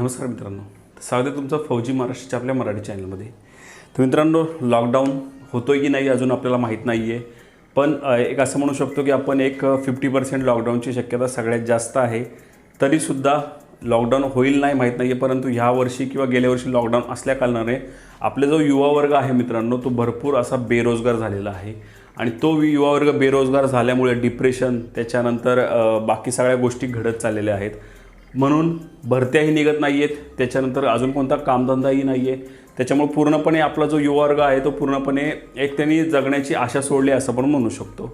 नमस्कार मित्रांनो, स्वागत आहे तुमचं फौजी महाराष्ट्राच्या आपल्या मराठी चॅनलमध्ये। तर मित्रांनो, लॉकडाऊन होतोय की नाही अजून आपल्याला माहीत नाही आहे, पण एक असं म्हणू शकतो की आपण एक 50% लॉकडाऊनची शक्यता सगळ्यात जास्त आहे। तरीसुद्धा लॉकडाऊन होईल नाही माहीत नाही आहे, परंतु ह्या वर्षी किंवा गेल्या वर्षी लॉकडाऊन असल्या कारणाने आपले जो युवा वर्ग आहे मित्रांनो, तो भरपूर असा बेरोजगार झालेला आहे। आणि तो युवा वर्ग बेरोजगार झाल्यामुळे डिप्रेशन, त्याच्यानंतर बाकी सगळ्या गोष्टी घडत चाललेल्या आहेत। म्हणून भरत्याही निघत नाही आहेत, त्याच्यानंतर अजून कोणता कामधंदाही नाही आहे। त्याच्यामुळे पूर्णपणे आपला जो युवा वर्ग आहे तो पूर्णपणे एक त्यांनी जगण्याची आशा सोडली असं पण म्हणू शकतो।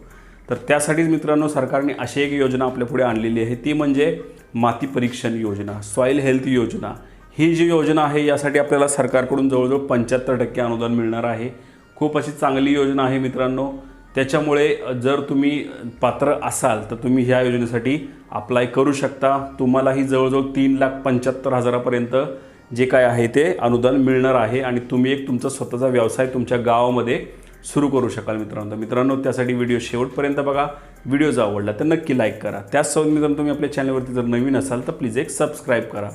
तर त्यासाठीच मित्रांनो, सरकारने अशी एक योजना आपल्या पुढे आणलेली आहे, ती म्हणजे माती परीक्षण योजना, सॉईल हेल्थ योजना। ही जी योजना आहे यासाठी आपल्याला सरकारकडून जवळजवळ 75% अनुदान मिळणार आहे। खूप अशी चांगली योजना आहे मित्रांनो। त्याच्यामुळे जर तुम्ही पात्र असाल तर तुम्ही ह्या योजनेसाठी अप्लाय करू शकता। तुम्हालाही जवळजवळ 3,75,000पर्यंत जे काय आहे ते अनुदान मिळणार आहे आणि तुम्ही एक तुमचा स्वतःचा व्यवसाय तुमच्या गावामध्ये सुरू करू शकाल मित्रांनो। त्यासाठी व्हिडिओ शेवटपर्यंत बघा। व्हिडिओ जर आवडला तर नक्की लाईक करा। त्याचसोबत मित्रांनो, तुम्ही आपल्या चॅनलवरती जर नवीन असाल तर प्लीज एक सबस्क्राईब करा,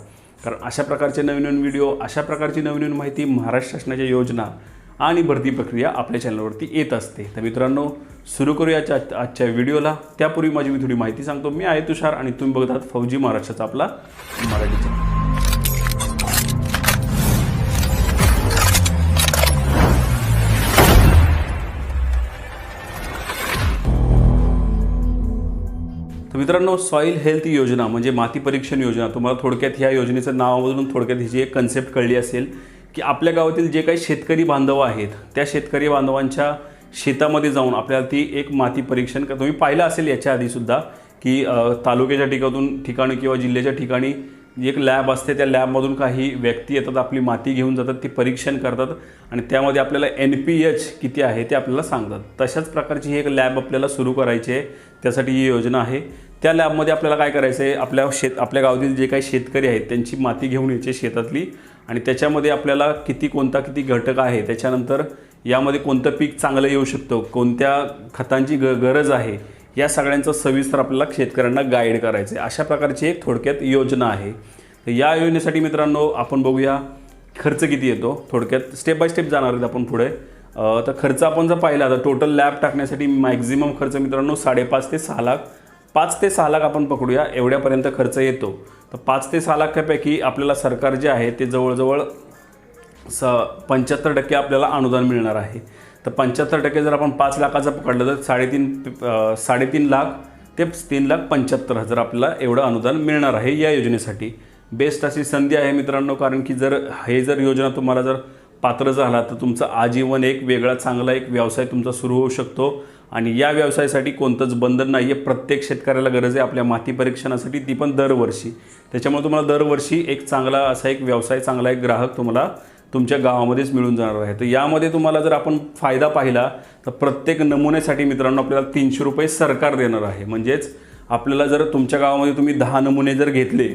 कारण अशा प्रकारचे नवीन व्हिडिओ, अशा प्रकारची नवीन माहिती, महाराष्ट्र शासनाच्या योजना आणि भरती प्रक्रिया आपल्या चॅनलवरती येत असते। तर मित्रांनो, सुरू करूया आजच्या व्हिडिओला। त्यापूर्वी मी थोडी माहिती सांगतो। मी आहे तुषार आणि तुम्ही बघत आहात फौजी महाराष्ट्राचा आपला मराठी चॅनल। तर मित्रांनो, सॉईल हेल्थ योजना म्हणजे माती परीक्षण योजना। तुम्हाला थोडक्यात ह्या योजनेचं नावामधून थोडक्यात हिची एक कन्सेप्ट कळली असेल की आपल्या गावातील जे काही शेतकरी बांधव आहेत त्या शेतकरी बांधवांच्या शेतामध्ये जाऊन आपल्याला ती एक माती परीक्षण तुम्ही पाहिलं असेल याच्या आधीसुद्धा की तालुक्याच्या ठिकाणी किंवा जिल्ह्याच्या ठिकाणी एक लॅब असते। त्या लॅबमधून काही व्यक्ती येतात, आपली माती घेऊन जातात, ती परीक्षण करतात आणि त्यामध्ये आपल्याला NPH किती आहे ते आपल्याला सांगतात। तशाच प्रकारची ही एक लॅब आपल्याला सुरू करायची आहे, त्यासाठी ही योजना आहे। त्या लॅबमध्ये आपल्याला काय करायचं आहे, आपल्या गावातील जे काही शेतकरी आहेत त्यांची माती घेऊन यायची शेतातली आणि त्याच्यामध्ये आपल्याला किती घटक आहे, त्याच्यानंतर यामध्ये कोणतं पीक चांगलं येऊ शकतं, कोणत्या खतांची गरज आहे, या सगळ्यांचं सविस्तर आपल्याला शेतकऱ्यांना गाईड करायचं आहे। अशा प्रकारची एक थोडक्यात योजना आहे। तर या योजनेसाठी मित्रांनो आपण बघूया खर्च किती येतो। थोडक्यात स्टेप बाय स्टेप जाणार आहेत आपण पुढे। तर खर्च आपण जर पाहिला तर टोटल लॅब टाकण्यासाठी मॅक्झिमम खर्च मित्रांनो 5.5 ते 6 लाख, 5 ते 6 लाख आपण पकडूया, एवढ्यापर्यंत खर्च येतो। तर 5 ते 6 लाखापैकी आपल्याला सरकार जे आहे ते जवळजवळ 75% आपल्याला अनुदान मिळणार आहे। तर 75% जर आपण 5 लाखाचं पकडलं तर 3.5 लाख ते 3,75,000 आपल्याला एवढं अनुदान मिळणार आहे या योजनेसाठी। बेस्ट अशी संधी आहे मित्रांनो, कारण की जर योजना तुम्हाला जर पात्र झाला तर तुमचं आजीवन एक वेगळा चांगला एक व्यवसाय तुमचा सुरू होऊ शकतो आणि या व्यवसायासाठी कोणतंच बंधन नाही आहे। प्रत्येक शेतकऱ्याला गरज आहे आपल्या माती परीक्षणासाठी, ती पण दरवर्षी। त्याच्यामुळे तुम्हाला दरवर्षी एक चांगला असा एक व्यवसाय, चांगला एक ग्राहक तुम्हाला तुमच्या गावामध्येच मिळून जाणार आहे। तर यामध्ये तुम्हाला जर आपण फायदा पाहिला तर प्रत्येक नमुन्यासाठी मित्रांनो आपल्याला 300 रुपये सरकार देणार आहे। म्हणजेच आपल्याला जर तुमच्या गावामध्ये तुम्ही 10 नमुने जर घेतले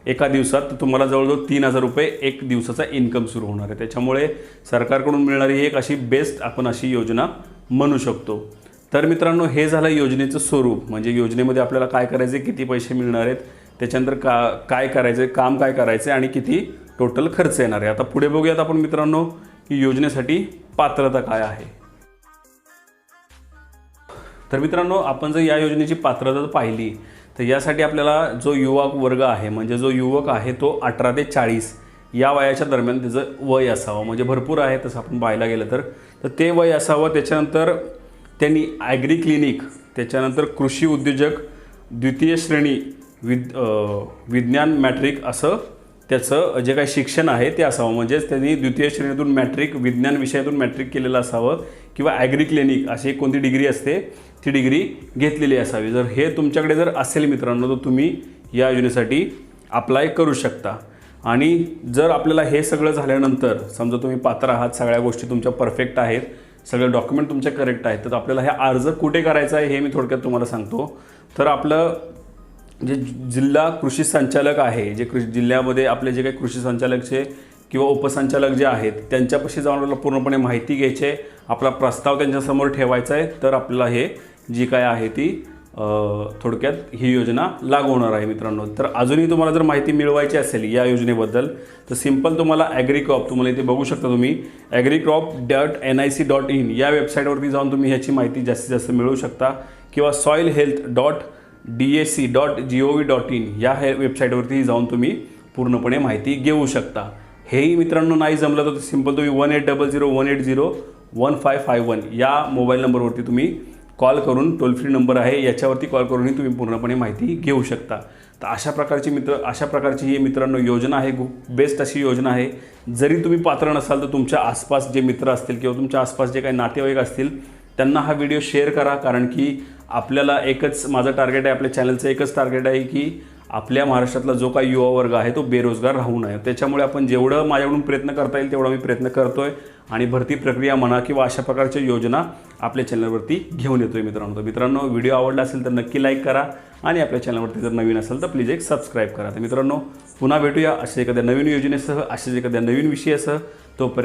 एका दिवसात तर तुम्हाला जवळजवळ 3,000 रुपये एक दिवसाचा इन्कम सुरू होणार आहे। त्याच्यामुळे सरकारकडून मिळणारी एक अशी बेस्ट आपण अशी योजना म्हणू शकतो। तर मित्रांनो, हे झालं योजनेचं स्वरूप, म्हणजे योजनेमध्ये आपल्याला काय करायचं, किती पैसे मिळणार आहेत, त्याच्यानंतर काय करायचं, काम काय करायचं आणि किती टोटल खर्च येणार आहे। आता पुढे बघूयात आपण मित्रांनो की योजनेसाठी पात्रता काय आहे। तर मित्रांनो, आपण जर या योजनेची पात्रता पाहिली तर यासाठी आपल्याला जो युवा वर्ग आहे, म्हणजे जो युवक आहे तो 18 ते 40 या वयाच्या दरम्यान त्याचं वय असावं। म्हणजे भरपूर आहे तसं आपण पाहायला गेलं तर ते वय असावं। त्याच्यानंतर त्यांनी ॲग्री क्लिनिक, त्याच्यानंतर कृषी उद्योजक, द्वितीय श्रेणी विज्ञान मॅट्रिक असं त्याचं जे काही शिक्षण आहे ते असावं। म्हणजेच त्यांनी द्वितीय श्रेणीतून मॅट्रिक, विज्ञान विषयातून मॅट्रिक केलेलं असावं किंवा ॲग्री क्लिनिक अशी कोणती डिग्री असते ती डिग्री घेतलेली असावी। जर हे तुमच्याकडे जर असेल मित्रांनो तर तुम्ही या योजनेसाठी अप्लाय करू शकता। आणि जर आपल्याला हे सगळं झाल्यानंतर समजा तुम्ही पात्र आहात, सगळ्या गोष्टी तुमच्या परफेक्ट आहेत, सगळे डॉक्युमेंट तुमचे करेक्ट आहेत, तर आपल्याला हे अर्ज कुठे करायचा आहे हे मी थोडक्यात तुम्हाला सांगतो। तर आपलं जे जिल्हा कृषी संचालक आहे, जे जिल्ह्यामध्ये आपले जे काही कृषी संचालकचे किंवा उपसंचालक जे आहेत त्यांच्यापाशी जाऊन आपल्याला पूर्णपणे माहिती घ्यायची आहे, आपला प्रस्ताव त्यांच्यासमोर ठेवायचा आहे। तर आपल्याला हे जी काय आहे ती थोडक्यात ही योजना लागू होणार आहे मित्रांनो. तर अजूनही तुम्हाला जर माहिती मिळवायची असेल या योजनेबद्दल तर सिंपल तुम्हाला ॲग्रीक्रॉप, तुम्हाला इथे बघू शकता तुम्ही agricrop.nic.in या वेबसाईटवरती जाऊन तुम्ही ह्याची माहिती जास्तीत जास्त मिळवू शकता, किंवा soilhealth.dac.gov.in या वेबसाईटवरती जाऊन तुम्ही पूर्णपणे माहिती घेऊ शकता. हेही मित्रांनो नाही जमलं तर सिंपल तुम्ही 1800-180-1551 या मोबाईल नंबरवरती तुम्ही कॉल करून, टोल फ्री नंबर आहे याच्यावरती कॉल करूनही तुम्ही पूर्णपणे माहिती घेऊ शकता. तर अशा प्रकारची ही मित्रांनो योजना आहे, खूप बेस्ट अशी योजना आहे. जरी तुम्ही पात्र नसाल तर तुमच्या आसपास जे मित्र असतील किंवा तुमच्या आसपास जे काही नातेवाईक असतील त्यांना हा व्हिडिओ शेअर करा. कारण की आपल्याला माझं टार्गेट आहे, आपल्या चॅनलचं एकच टार्गेट आहे की आपल्या महाराष्ट्रातला जो काही युवा वर्ग आहे तो बेरोजगार राहू नये. त्याच्यामुळे आपण जेवढं माझ्याकडून प्रयत्न करता येईल तेवढा मी प्रयत्न करतो आहे आणि भरती प्रक्रिया म्हणा किंवा अशा प्रकारच्या योजना आपल्या चॅनलवरती घेऊन येतो आहे मित्रांनो. तर मित्रांनो, व्हिडिओ आवडला असेल तर नक्की लाईक करा आणि आपल्या चॅनलवरती जर नवीन असेल तर प्लीज एक सबस्क्राईब करा. तर मित्रांनो, पुन्हा भेटूया अशा एखाद्या नवीन योजनेसह, अशाच एखाद्या नवीन विषयासह. तोपर्यंत